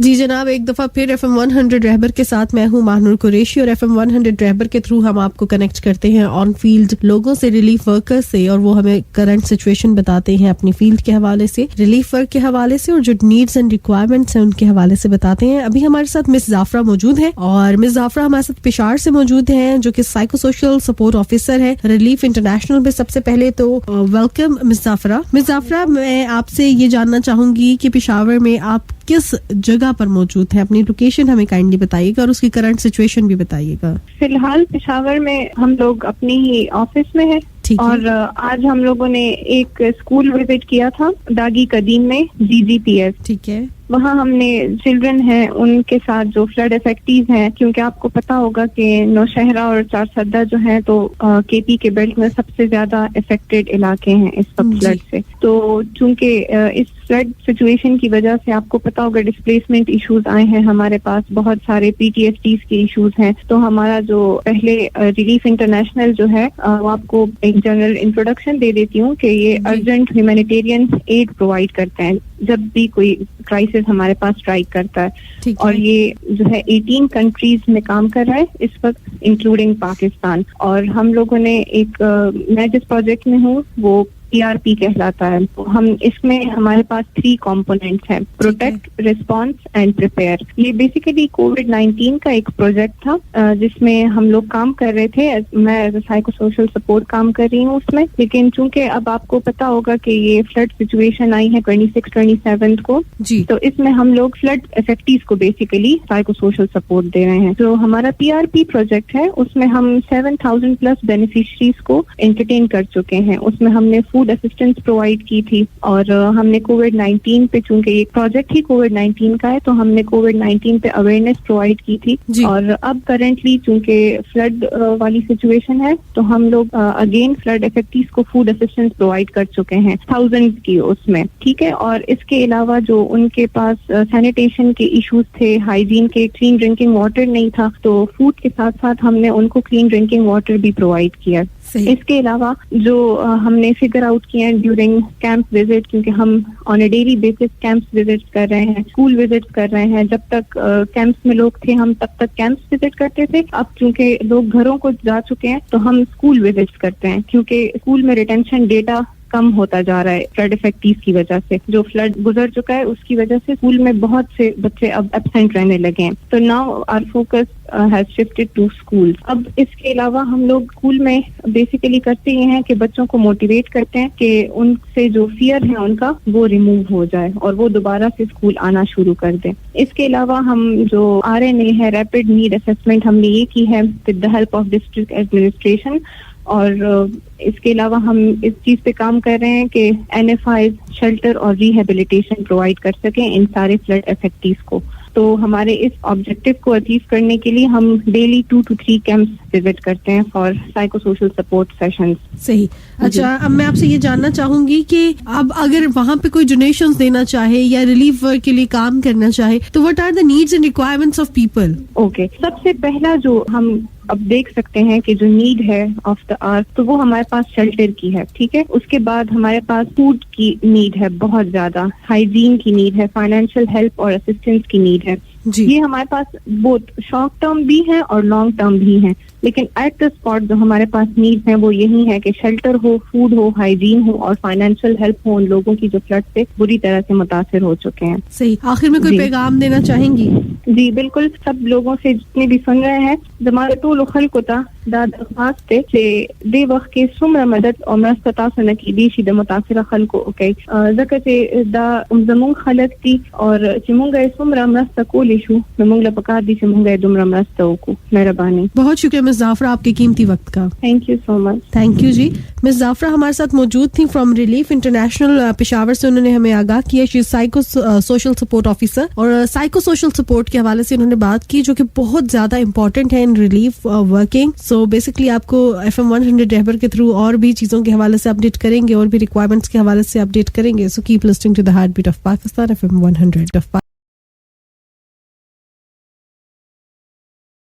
जी जनाब, एक दफा फिर FM 100 रहबर के साथ मैं हूं माहनूर कुरैशी और FM 100 रहबर के थ्रू हम आपको कनेक्ट करते हैं ऑन फील्ड लोगों से, रिलीफ वर्कर्स से, और वो हमें करंट सिचुएशन बताते हैं अपनी फील्ड के हवाले से, रिलीफ वर्क के हवाले से, और जो नीड्स एंड रिक्वायरमेंट्स हैं उनके हवाले से बताते हैं। अभी हमारे साथ मिस जाफरा मौजूद है और मिस जाफरा हमारे साथ पेशावर से मौजूद हैं, जो कि साइको सोशल सपोर्ट ऑफिसर है रिलीफ इंटरनेशनल में। सबसे पहले तो welcome miss Jofra. Miss Jofra, मैं आपसे ये जानना चाहूंगी कि पेशावर में आप किस जगह पर मौजूद है, अपनी लोकेशन हमें काइंडली बताइएगा और उसकी करंट सिचुएशन भी बताइएगा। फिलहाल पेशावर में हम लोग अपनी ही ऑफिस में है और आज हम लोगों ने एक स्कूल विजिट किया था दागी कदीम में, GGPS। ठीक है, वहाँ हमने चिल्ड्रन हैं उनके साथ जो फ्लड इफेक्टीज हैं, क्योंकि आपको पता होगा कि नौशहरा और चारसद्दा जो है तो KP के बेल्ट में सबसे ज्यादा इफेक्टेड इलाके हैं इस वक्त फ्लड से। तो चूंकि इस फ्लड सिचुएशन की वजह से आपको पता होगा डिस्प्लेसमेंट इश्यूज आए हैं हमारे पास, बहुत सारे PTSDs के इश्यूज हैं। तो हमारा जो पहले रिलीफ इंटरनेशनल जो है वो आपको एक जनरल इंट्रोडक्शन दे देती हूँ कि ये अर्जेंट ह्यूमैनिटेरियन एड प्रोवाइड करते हैं जब भी कोई क्राइसिस हमारे पास स्ट्राइक करता है। और ये जो है 18 कंट्रीज में काम कर रहा है इस वक्त, इंक्लूडिंग पाकिस्तान। और हम लोगों ने मैं जिस प्रोजेक्ट में हूँ वो PRP कहलाता है। तो हम इसमें हमारे पास 3 कंपोनेंट्स हैं, प्रोटेक्ट, रिस्पॉन्स एंड प्रिपेयर। ये बेसिकली कोविड-19 का एक प्रोजेक्ट था जिसमें हम लोग काम कर रहे थे। मैं एज साइको सोशल सपोर्ट काम कर रही हूँ उसमें, लेकिन चूंकि अब आपको पता होगा कि ये फ्लड सिचुएशन आई है 26-27 को, तो इसमें हम लोग फ्लड इफेक्टीज को बेसिकली साइको सोशल सपोर्ट दे रहे हैं। तो हमारा PRP प्रोजेक्ट है, उसमें हम 7,000 प्लस बेनिफिशरीज को एंटरटेन कर चुके हैं। उसमें हमने फूड असिस्टेंस प्रोवाइड की थी और हमने कोविड-19 पे, चूंकि ये प्रोजेक्ट ही कोविड-19 का है, तो हमने कोविड-19 पे अवेयरनेस प्रोवाइड की थी। और अब करंटली चूंकि फ्लड वाली सिचुएशन है तो हम लोग अगेन फ्लड इफेक्टीज को फूड असिस्टेंस प्रोवाइड कर चुके हैं, 1000 की उसमें। ठीक है, और इसके अलावा जो उनके पास सैनिटेशन के इश्यूज थे, हाइजीन के, क्लीन ड्रिंकिंग वाटर नहीं था, तो फूड के साथ साथ हमने उनको क्लीन ड्रिंकिंग वाटर भी प्रोवाइड किया। इसके अलावा जो हमने फिगर आउट किए हैं ड्यूरिंग कैंप विजिट, क्योंकि हम on A daily basis camps visit कर रहे हैं, स्कूल विजिट कर रहे हैं। जब तक कैंप्स में लोग थे हम तब तक कैंप्स विजिट करते थे, अब चूंकि लोग घरों को जा चुके हैं तो हम स्कूल विजिट करते हैं, क्योंकि स्कूल में रिटेंशन डेटा कम होता जा रहा है फ्लड इफेक्टीज की वजह से। जो फ्लड गुजर चुका है उसकी वजह से स्कूल में बहुत से बच्चे अब एब्सेंट रहने लगे हैं। तो now our focus has shifted to school. अब इसके अलावा हम लोग स्कूल में बेसिकली करते ये हैं कि बच्चों को मोटिवेट करते हैं कि उनसे जो फियर है उनका वो रिमूव हो जाए और वो दोबारा से स्कूल आना शुरू कर दें। इसके अलावा हम जो RNA है, रैपिड नीड असेसमेंट, हमने ये की है with the help of district administration. और इसके अलावा हम इस चीज पे काम कर रहे हैं कि NFIs, शेल्टर और रिहेबिलिटेशन प्रोवाइड कर सकें इन सारे फ्लड इफेक्टीज को। तो हमारे इस ऑब्जेक्टिव को अचीव करने के लिए हम डेली 2 to 3 कैंप्स विजिट करते हैं for psycho social support sessions. सही। अच्छा, अब मैं आपसे ये जानना चाहूंगी कि अब अगर वहाँ पे कोई डोनेशंस देना चाहे या रिलीफ वर्क के लिए काम करना चाहे तो what are the needs and requirements of people? Okay, सबसे पहला जो हम अब देख सकते हैं कि जो नीड है ऑफ द आवर, तो वो हमारे पास शेल्टर की है। ठीक है, उसके बाद हमारे पास फूड की नीड है, बहुत ज्यादा हाइजीन की नीड है, फाइनेंशियल हेल्प और असिस्टेंस की नीड है। ये हमारे पास बोथ शॉर्ट टर्म भी है और लॉन्ग टर्म भी है, लेकिन एट द स्पॉट जो हमारे पास नीड्स हैं वो यही है कि शेल्टर हो, फूड हो, हाइजीन हो और फाइनेंशियल हेल्प हो उन लोगों की जो फ्लड से बुरी तरह से मुतासिर हो चुके हैं। सही। आखिर में कोई पैगाम देना चाहेंगी? जी बिल्कुल, सब लोगों से जितने भी सुन रहे हैं, जमात तो खल्क होता दा दरख्वास्त है कि दे वक्त के सुमर मदद और मस्तता सनकी बीशी द मुतासिर खल्क ओके जकते दा जमुंग खलक थी और चिमुंगा सुमर मस्तको लिशु मेमुंगला पका दी चिमुंगा दुमरा मस्तो को। मेहरबानी। बहुत शुक्रिया मिस जाफरा आपके कीमती वक्त का। Thank you so much. Thank you ji. Miss Jafra हमारे साथ मौजूद थी फ्रॉम रिलीफ इंटरनेशनल पेशावर से। उन्होंने हमें आगाह किया, she psycho social support officer, और साइको सोशल सपोर्ट के हवाले से उन्होंने बात की जो कि बहुत ज्यादा इंपॉर्टेंट है in relief working. So basically आपको FM 100 रहबर के थ्रू और भी चीजों के हवाले से अपडेट करेंगे और भी रिक्वायरमेंट्स के हवाले से अपडेट करेंगे। So keep listening to the heart beat of Pakistan, FM 100 of